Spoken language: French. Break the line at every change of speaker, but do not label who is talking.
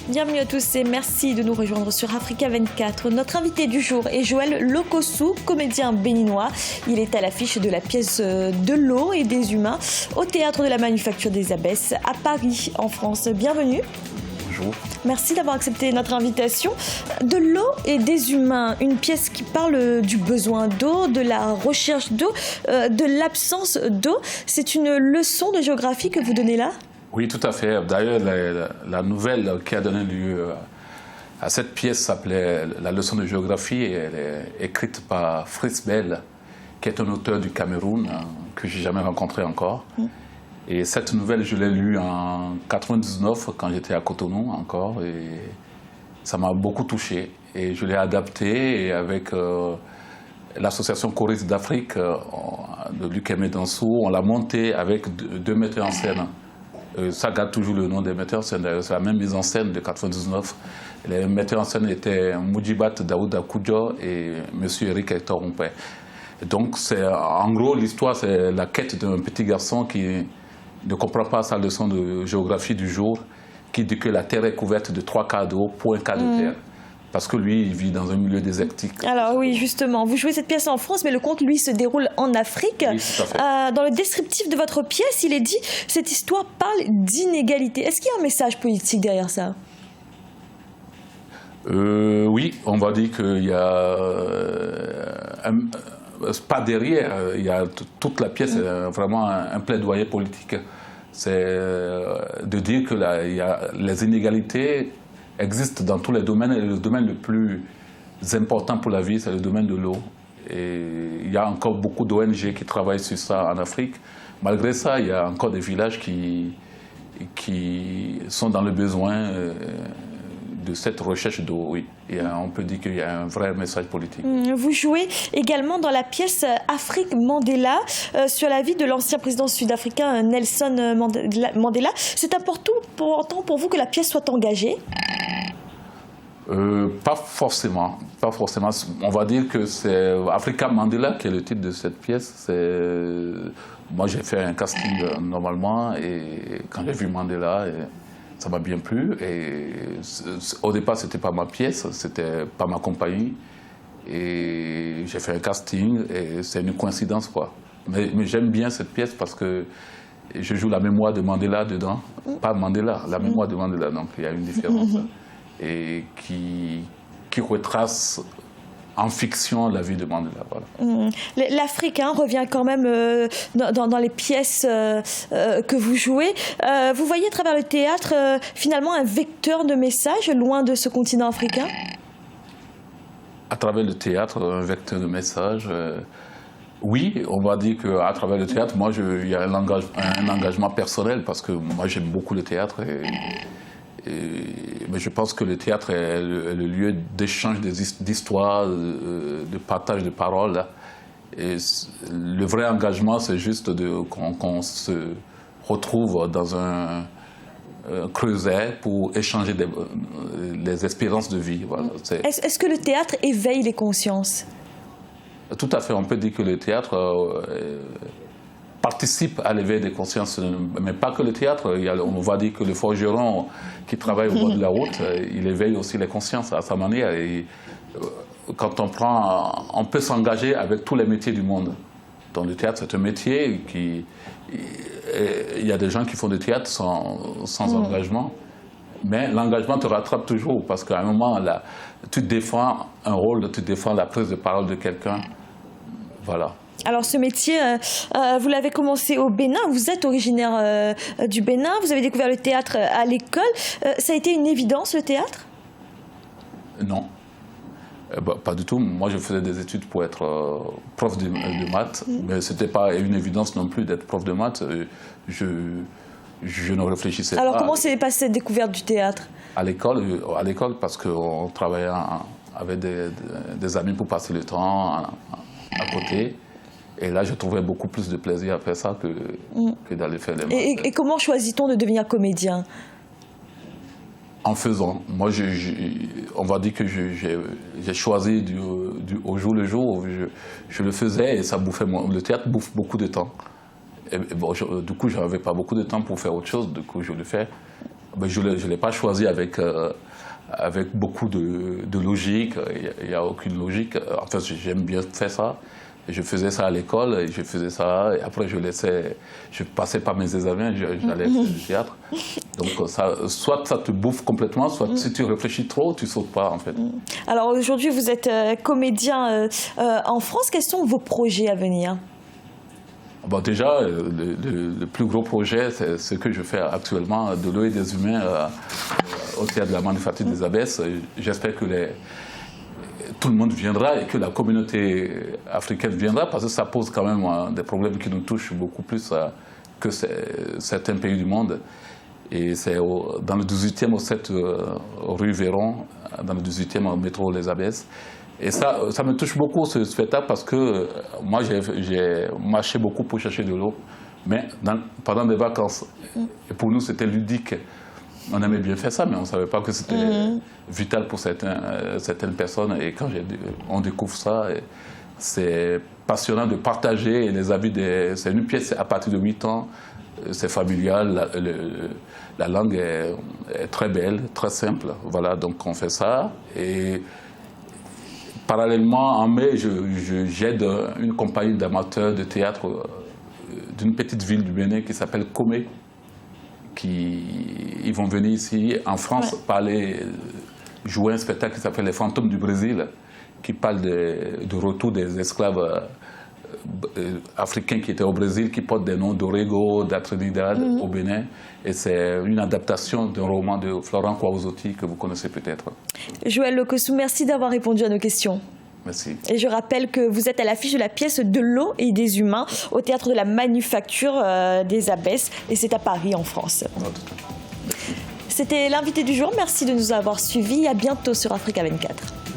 Bienvenue à tous et merci de nous rejoindre sur Africa 24. Notre invité du jour est Joël Lokossou, comédien béninois. Il est à l'affiche de la pièce De l'eau et des humains au Théâtre de la Manufacture des Abbesses à Paris, en France. Bienvenue.
Bonjour.
Merci d'avoir accepté notre invitation. De l'eau et des humains, une pièce qui parle du besoin d'eau, de la recherche d'eau, de l'absence d'eau. C'est une leçon de géographie que vous donnez là ?
Oui, tout à fait. D'ailleurs, la nouvelle qui a donné lieu à cette pièce s'appelait La leçon de géographie et elle est écrite par Fritz Bell, qui est un auteur du Cameroun que je n'ai jamais rencontré encore. Et cette nouvelle, je l'ai lue en 1999 quand j'étais à Cotonou encore et ça m'a beaucoup touché. Et je l'ai adaptée et avec l'association Choristes d'Afrique de Luc Aimé Dansou, on l'a montée avec deux metteurs en scène. Ça garde toujours le nom des metteurs en scène, c'est la même mise en scène de 1999. Les metteurs en scène étaient Moujibat Daouda Koudjo et M. Eric Hector Rompé. Donc, en gros, l'histoire, c'est la quête d'un petit garçon qui ne comprend pas sa leçon de géographie du jour, qui dit que la Terre est couverte de 3 quarts d'eau pour 1 quart de terre. Parce que lui, il vit dans un milieu désertique. Alors
oui, justement, vous jouez cette pièce en France, mais le conte, lui, se déroule en Afrique.
Oui, tout à fait.
Dans le descriptif de votre pièce, il est dit « Cette histoire parle d'inégalité ». Est-ce qu'il y a un message politique derrière ça ?
Oui, on va dire qu'il y a... pas derrière, il y a toute la pièce est vraiment un plaidoyer politique. C'est de dire que les inégalités existent dans tous les domaines et le domaine le plus important pour la vie, c'est le domaine de l'eau. Et il y a encore beaucoup d'ONG qui travaillent sur ça en Afrique. Malgré ça, il y a encore des villages qui sont dans le besoin de cette recherche d'eau, oui. Et on peut dire qu'il y a un vrai message politique.
Vous jouez également dans la pièce Afrique Mandela sur la vie de l'ancien président sud-africain Nelson Mandela. C'est important pour vous que la pièce soit engagée ?
Pas forcément. On va dire que c'est Africa Mandela qui est le titre de cette pièce. Moi, j'ai fait un casting normalement et quand j'ai vu Mandela, ça m'a bien plu. Et au départ, c'était pas ma pièce, c'était pas ma compagnie. Et j'ai fait un casting et c'est une coïncidence, quoi. Mais j'aime bien cette pièce parce que je joue la mémoire de Mandela dedans. Pas Mandela, la mémoire de Mandela. Donc il y a une différence. Et qui retrace en fiction la vie de Mandela. Voilà.
L'Afrique revient quand même dans les pièces que vous jouez. Vous voyez à travers le théâtre finalement un vecteur de message loin de ce continent africain ?
À travers le théâtre, un vecteur de message, oui, on va dire qu'à travers le théâtre, moi, il y a un engagement personnel parce que moi j'aime beaucoup le théâtre. Mais je pense que le théâtre est le lieu d'échange d'histoires, de partage de paroles. Et le vrai engagement, c'est juste qu'on se retrouve dans un creuset pour échanger les espérances de vie. Voilà.
Est-ce que le théâtre éveille les consciences ?
Tout à fait. On peut dire que le théâtre participe à l'éveil des consciences, mais pas que le théâtre. On va dire que le forgeron qui travaille au bord de la route, il éveille aussi les consciences à sa manière. Et quand on peut s'engager avec tous les métiers du monde. Dans le théâtre, c'est un métier il y a des gens qui font du théâtre sans engagement, mais l'engagement te rattrape toujours parce qu'à un moment, là, tu défends un rôle, tu défends la prise de parole de quelqu'un. Voilà.
Alors ce métier, vous l'avez commencé au Bénin, vous êtes originaire du Bénin, vous avez découvert le théâtre à l'école. Ça a été une évidence, le théâtre ? Non.
Pas du tout. Moi, je faisais des études pour être prof de maths, mais ce n'était pas une évidence non plus d'être prof de maths. Je ne réfléchissais pas.
Alors comment s'est passée cette découverte du théâtre ?
À l'école, parce qu'on travaillait avec des amis pour passer le temps à côté. Et là, je trouvais beaucoup plus de plaisir à faire ça que d'aller faire les maths.
Et comment choisit-on de devenir comédien ?
En faisant. Moi, on va dire que j'ai choisi au jour le jour. Je le faisais et ça bouffait. Le théâtre bouffe beaucoup de temps. Et bon, du coup, je n'avais pas beaucoup de temps pour faire autre chose. Du coup, je le fais. je ne l'ai pas choisi avec beaucoup de logique. Il n'y a aucune logique. Enfin, j'aime bien faire ça. Et je faisais ça à l'école, et je faisais ça, et après je passais par mes examens, j'allais faire du théâtre. Donc soit ça te bouffe complètement, soit si tu réfléchis trop, tu sautes pas en fait.
Alors aujourd'hui, vous êtes comédien en France. Quels sont vos projets à venir?
Bon, déjà, le plus gros projet, c'est ce que je fais actuellement, de l'eau et des humains au théâtre de la Manufacture des Abbesses. J'espère que tout le monde viendra et que la communauté africaine viendra, parce que ça pose quand même des problèmes qui nous touchent beaucoup plus que certains pays du monde. Et c'est dans le 18e, au 7 rue Véron, dans le 18e au métro Les Abbesses. Et ça me touche beaucoup, ce spectacle, parce que moi, j'ai marché beaucoup pour chercher de l'eau, mais pendant des vacances. Et pour nous, c'était ludique. On aimait bien faire ça, mais on ne savait pas que c'était vital pour certaines personnes. Et quand on découvre ça, c'est passionnant de partager les avis. C'est une pièce à partir de 8 ans, c'est familial, la langue est très belle, très simple. Voilà, donc on fait ça. Et parallèlement, en mai, j'aide une compagnie d'amateurs de théâtre d'une petite ville du Bénin qui s'appelle Comé. Ils vont venir ici en France jouer un spectacle qui s'appelle Les Fantômes du Brésil, qui parle du retour des esclaves africains qui étaient au Brésil, qui portent des noms d'Orego, d'Atrinidad au Bénin. Et c'est une adaptation d'un roman de Florent Kouaouzoti que vous connaissez peut-être.
Joël Lokossou, merci d'avoir répondu à nos questions.
Merci.
Et je rappelle que vous êtes à l'affiche de la pièce De l'eau et des humains au théâtre de la Manufacture des Abbesses, et c'est à Paris en France. C'était l'invité du jour. Merci de nous avoir suivis. À bientôt sur Africa 24.